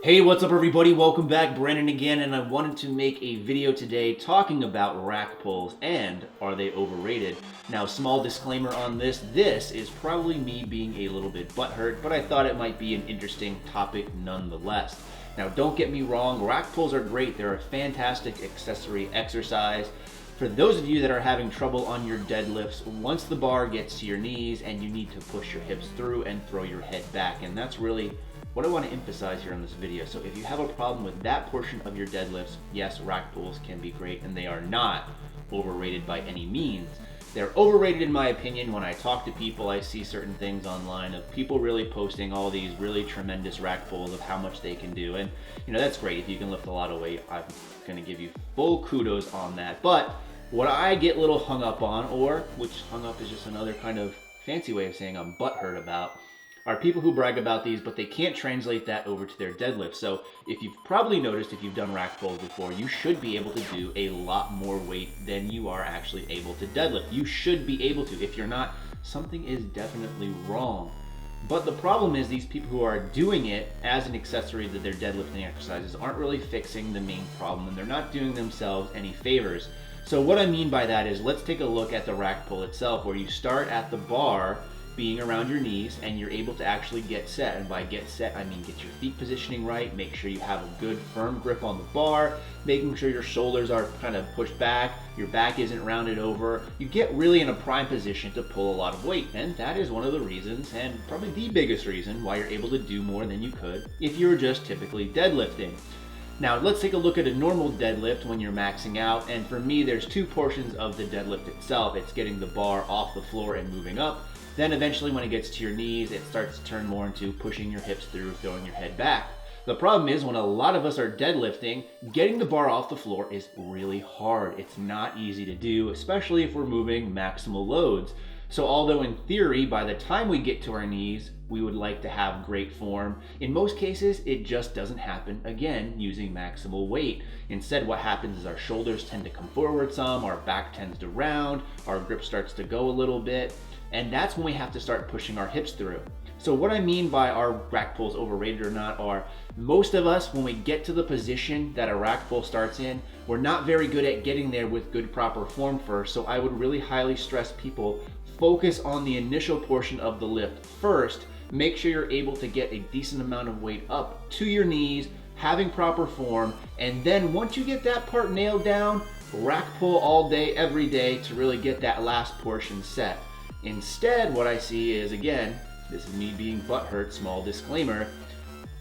Hey, what's up everybody? Welcome back, Brandon again, and I wanted to make a video today talking about rack pulls and are they overrated. Now, small disclaimer on this is probably me being a little bit butthurt, but I thought it might be an interesting topic nonetheless. Now, don't get me wrong, rack pulls are great. They're a fantastic accessory exercise. For those of you that are having trouble on your deadlifts, once the bar gets to your knees and you need to push your hips through and throw your head back, and that's really what I want to emphasize here on this video. So if you have a problem with that portion of your deadlifts, yes, rack pulls can be great and they are not overrated by any means. They're overrated in my opinion. When I talk to people, I see certain things online of people really posting all these really tremendous rack pulls of how much they can do. And you know, that's great. If you can lift a lot of weight, I'm gonna give you full kudos on that. But what I get a little hung up on, or which hung up is just another kind of fancy way of saying I'm butthurt about, are people who brag about these, but they can't translate that over to their deadlift. So if you've probably noticed, if you've done rack pulls before, you should be able to do a lot more weight than you are actually able to deadlift. You should be able to. If you're not, something is definitely wrong. But the problem is these people who are doing it as an accessory to their deadlifting exercises aren't really fixing the main problem, and they're not doing themselves any favors. So what I mean by that is, let's take a look at the rack pull itself, where you start at the bar being around your knees and you're able to actually get set. And by get set, I mean get your feet positioning right, make sure you have a good firm grip on the bar, making sure your shoulders are kind of pushed back, your back isn't rounded over. You get really in a prime position to pull a lot of weight, and that is one of the reasons, and probably the biggest reason, why you're able to do more than you could if you were just typically deadlifting. Now let's take a look at a normal deadlift when you're maxing out, and for me there's two portions of the deadlift itself. It's getting the bar off the floor and moving up. Then eventually when it gets to your knees, it starts to turn more into pushing your hips through, throwing your head back. The problem is when a lot of us are deadlifting, getting the bar off the floor is really hard. It's not easy to do, especially if we're moving maximal loads. So although in theory, by the time we get to our knees, we would like to have great form, in most cases, it just doesn't happen, again, using maximal weight. Instead, what happens is our shoulders tend to come forward some, our back tends to round, our grip starts to go a little bit, and that's when we have to start pushing our hips through. So what I mean by are rack pulls overrated or not are, most of us, when we get to the position that a rack pull starts in, we're not very good at getting there with good proper form first. So I would really highly stress people, focus on the initial portion of the lift first. Make sure you're able to get a decent amount of weight up to your knees, having proper form, and then once you get that part nailed down, rack pull all day, every day to really get that last portion set. Instead, what I see is, again, this is me being butthurt, small disclaimer,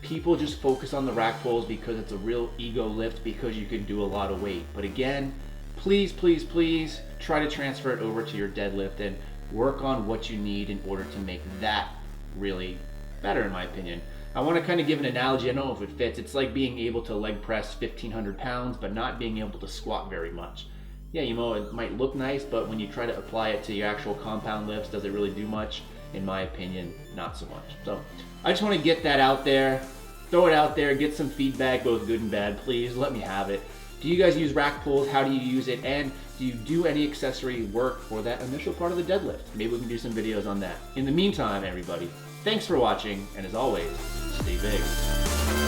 people just focus on the rack pulls because it's a real ego lift, because you can do a lot of weight. But again, please, please, please try to transfer it over to your deadlift and work on what you need in order to make that really better, in my opinion. I want to kind of give an analogy, I don't know if it fits. It's like being able to leg press 1,500 pounds, but not being able to squat very much. Yeah, you know, it might look nice, but when you try to apply it to your actual compound lifts, does it really do much? In my opinion, not so much. So I just want to get that out there, throw it out there, get some feedback, both good and bad. Please let me have it. Do you guys use rack pulls? How do you use it? And do you do any accessory work for that initial part of the deadlift? Maybe we can do some videos on that. In the meantime, everybody, thanks for watching, and as always, stay big.